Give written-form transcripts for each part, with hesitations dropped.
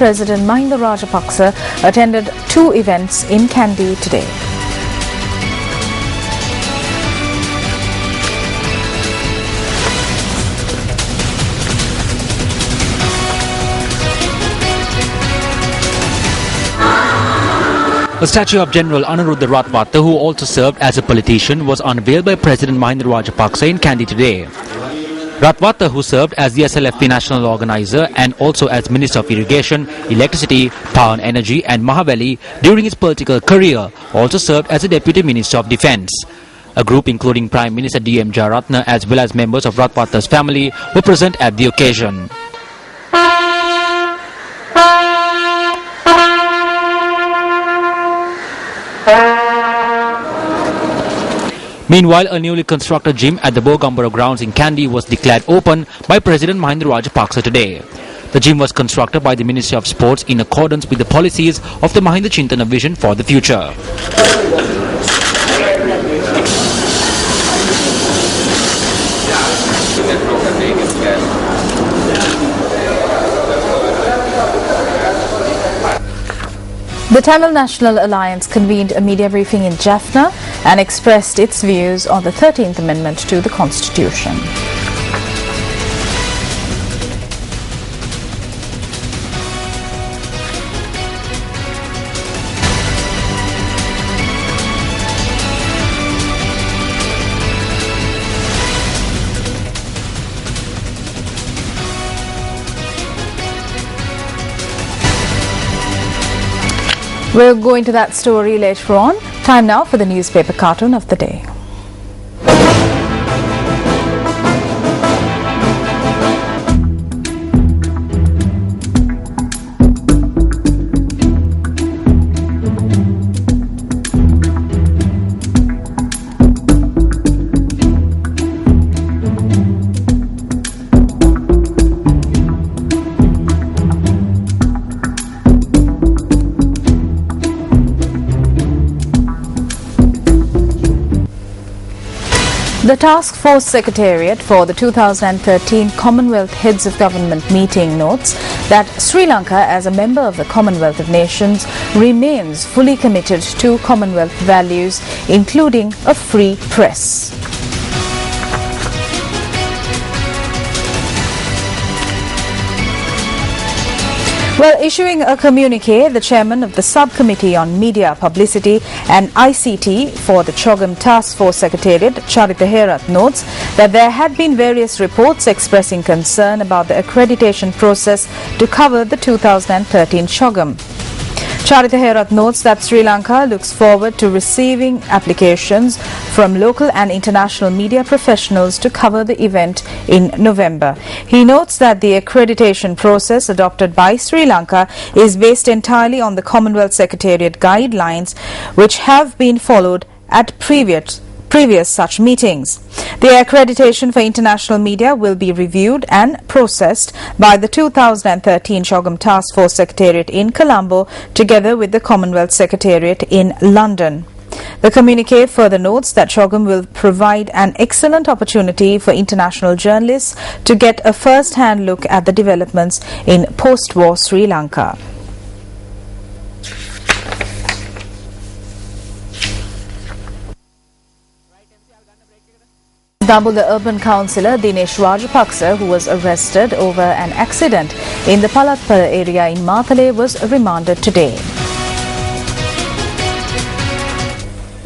President Mahinda Rajapaksa attended 2 events in Kandy today. A statue of General Anuruddha Ratwatta, who also served as a politician, was unveiled by President Mahinda Rajapaksa in Kandy today. Ratwatta, who served as the SLFP national organizer and also as Minister of Irrigation, Electricity, Power and Energy and Mahaweli during his political career, also served as a Deputy Minister of Defence. A group including Prime Minister D.M. Jayaratne as well as members of Ratwatta's family were present at the occasion. Meanwhile, a newly constructed gym at the Bogambara grounds in Kandy was declared open by President Mahinda Rajapaksa today. The gym was constructed by the Ministry of Sports in accordance with the policies of the Mahinda Chintana vision for the future. The Tamil National Alliance convened a media briefing in Jaffna and expressed its views on the 13th Amendment to the Constitution. We'll go into that story later on. Time now for the newspaper cartoon of the day. The Task Force Secretariat for the 2013 Commonwealth Heads of Government meeting notes that Sri Lanka, as a member of the Commonwealth of Nations, remains fully committed to Commonwealth values, including a free press. Well, issuing a communique, the chairman of the Subcommittee on Media, Publicity and ICT for the CHOGM Task Force Secretariat, Charitha Herath, notes that there had been various reports expressing concern about the accreditation process to cover the 2013 CHOGM. Charitha Herath notes that Sri Lanka looks forward to receiving applications from local and international media professionals to cover the event in November. He notes that the accreditation process adopted by Sri Lanka is based entirely on the Commonwealth Secretariat guidelines, which have been followed at previous such meetings. The accreditation for international media will be reviewed and processed by the 2013 CHOGM Task Force Secretariat in Colombo together with the Commonwealth Secretariat in London. The communique further notes that CHOGM will provide an excellent opportunity for international journalists to get a first-hand look at the developments in post-war Sri Lanka. Colombo, the urban councillor Dinesh Rajapaksa, who was arrested over an accident in the Palatpara area in Matale, was remanded today.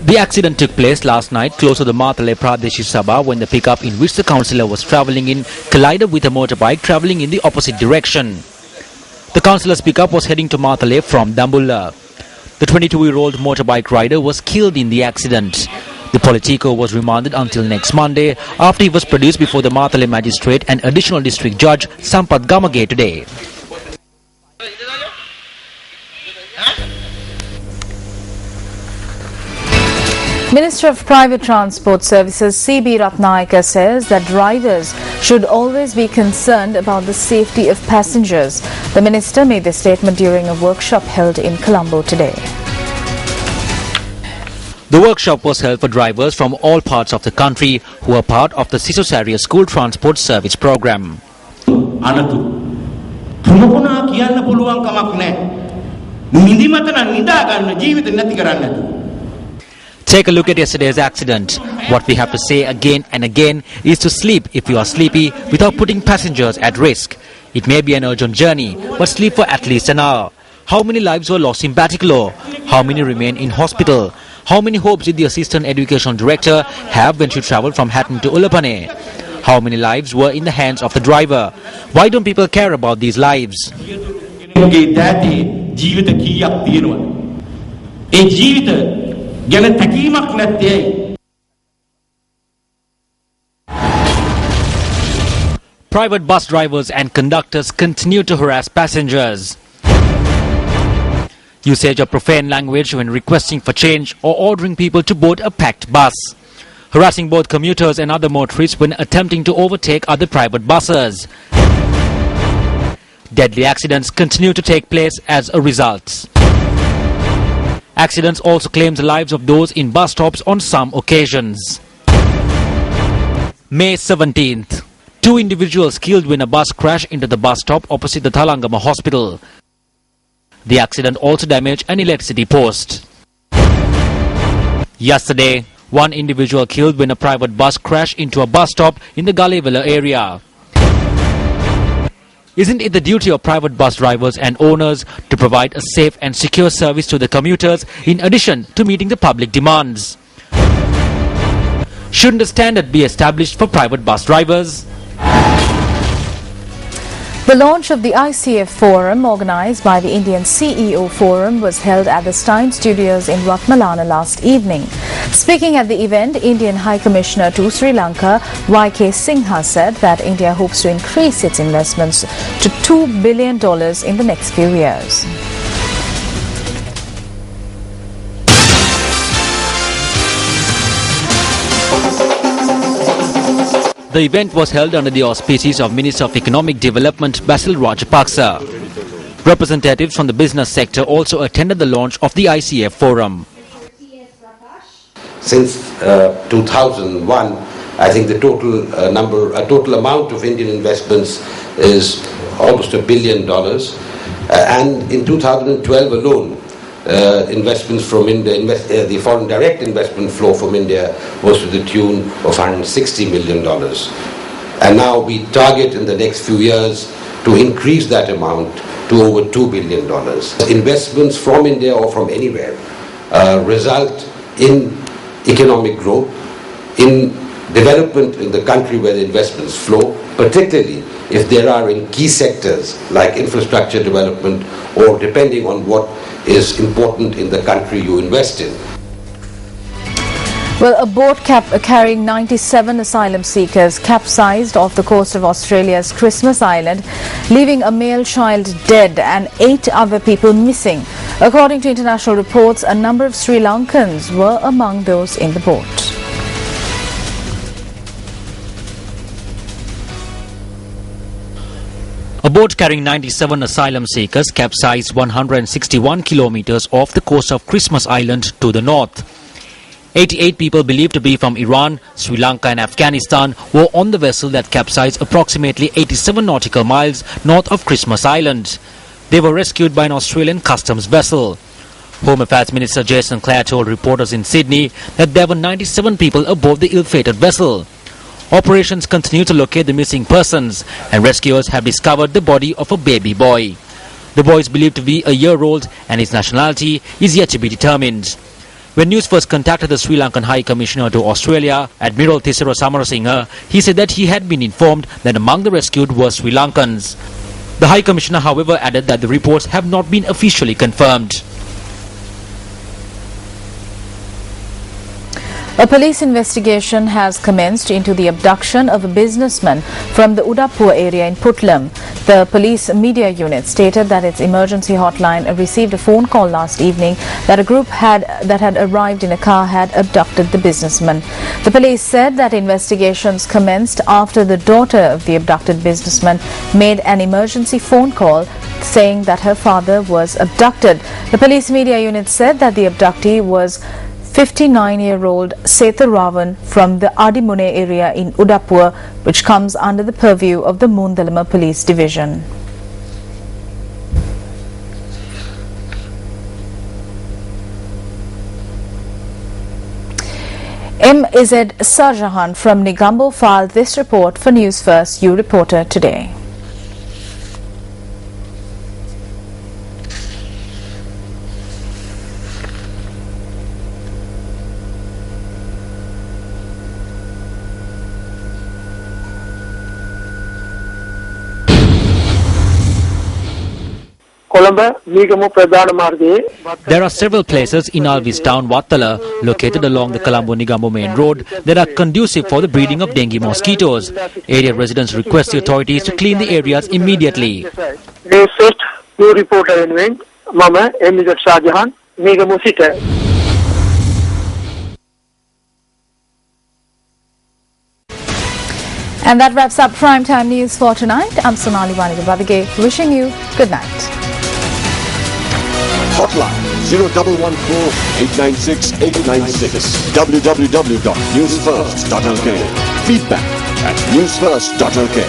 The accident took place last night close to the Matale Pradesh Sabha when the pickup in which the councillor was travelling in collided with a motorbike travelling in the opposite direction. The councillor's pickup was heading to Matale from Dambulla. The 22-year-old motorbike rider was killed in the accident. The Politico was remanded until next Monday after he was produced before the Matale Magistrate and Additional District Judge Sampath Gamage today. Minister of Private Transport Services C.B. Ratnayaka says that drivers should always be concerned about the safety of passengers. The minister made this statement during a workshop held in Colombo today. The workshop was held for drivers from all parts of the country who are part of the Sisosaria School Transport Service Program. මොනකුණා කියන්න පුළුවන් කමක් නැහැ. නිදිමත නම් නිදා ගන්න ජීවිත නැති කරන්න නැතුව. Take a look at yesterday's accident. What we have to say again and again is to sleep if you are sleepy without putting passengers at risk. It may be an urgent journey, but sleep for at least an hour. How many lives were lost in Batticaloa? How many remain in hospital? How many hopes did the Assistant Education Director have when she travelled from Hatton to Ulapane? How many lives were in the hands of the driver? Why don't people care about these lives? ජීවිත කීයක් තියෙනවද? ඒ ජීවිත ගැන තැකීමක් නැත්තේ. Private bus drivers and conductors continue to harass passengers. Usage of profane language when requesting for change or ordering people to board a packed bus. Harassing both commuters and other motorists when attempting to overtake other private buses. Deadly accidents continue to take place as a result. Accidents also claim the lives of those in bus stops on some occasions. May 17th. 2 individuals killed when a bus crashed into the bus stop opposite the Thalangama hospital. The accident also damaged an electricity post. Yesterday, 1 individual killed when a private bus crashed into a bus stop in the Galevilla area. Isn't it the duty of private bus drivers and owners to provide a safe and secure service to the commuters in addition to meeting the public demands? Shouldn't a standard be established for private bus drivers? The launch of the ICF Forum, organised by the Indian CEO Forum, was held at the Stein Studios in Ratmalana last evening. Speaking at the event, Indian High Commissioner to Sri Lanka, YK Singha, said that India hopes to increase its investments to $2 billion in the next few years. The event was held under the auspices of Minister of Economic Development Basil Rajapaksa. Representatives from the business sector also attended the launch of the ICF Forum. Since 2001, I think the total amount of Indian investments is almost $1 billion. And in 2012 alone, investments from India, the foreign direct investment flow from India was to the tune of $160 million. And now we target in the next few years to increase that amount to over $2 billion. Investments from India or from anywhere result in economic growth, in development in the country where the investments flow, particularly if there are in key sectors like infrastructure development or depending on what is important in the country you invest in. Well, a boat carrying 97 asylum seekers capsized off the coast of Australia's Christmas Island, leaving a male child dead and 8 other people missing. According to international reports, a number of Sri Lankans were among those in the boat. A boat carrying 97 asylum seekers capsized 161 kilometers off the coast of Christmas Island to the north. 88 people believed to be from Iran, Sri Lanka and Afghanistan were on the vessel that capsized approximately 87 nautical miles north of Christmas Island. They were rescued by an Australian customs vessel. Home Affairs Minister Jason Clare told reporters in Sydney that there were 97 people aboard the ill-fated vessel. Operations continue to locate the missing persons, and rescuers have discovered the body of a baby boy. The boy is believed to be a year-old and his nationality is yet to be determined. When news first contacted the Sri Lankan High Commissioner to Australia, Admiral Thisara Samarasinghe, he said that he had been informed that among the rescued were Sri Lankans. The High Commissioner, however, added that the reports have not been officially confirmed. A police investigation has commenced into the abduction of a businessman from the Udaipur area in Putlam. The police media unit stated that its emergency hotline received a phone call last evening that a group that had arrived in a car had abducted the businessman. The police said that investigations commenced after the daughter of the abducted businessman made an emergency phone call saying that her father was abducted. The police media unit said that the abductee was 59-year-old Sethu Ravan from the Adimune area in Udaipur, which comes under the purview of the Moondalama Police Division. M.Z. Sarjahan from Negombo filed this report for News First U Reporter today. There are several places in Alvis town, Wattala, located along the Colombo-Negombo main road, that are conducive for the breeding of dengue mosquitoes. Area residents request the authorities to clean the areas immediately. News First U Reporter in Mama M.Z. Sarjahan, Negombo City. And that wraps up Primetime News for tonight. I'm Sonali Vanigabadage, wishing you good night. Hotline 0114-896-896. www.newsfirst.lk. Feedback at newsfirst.lk.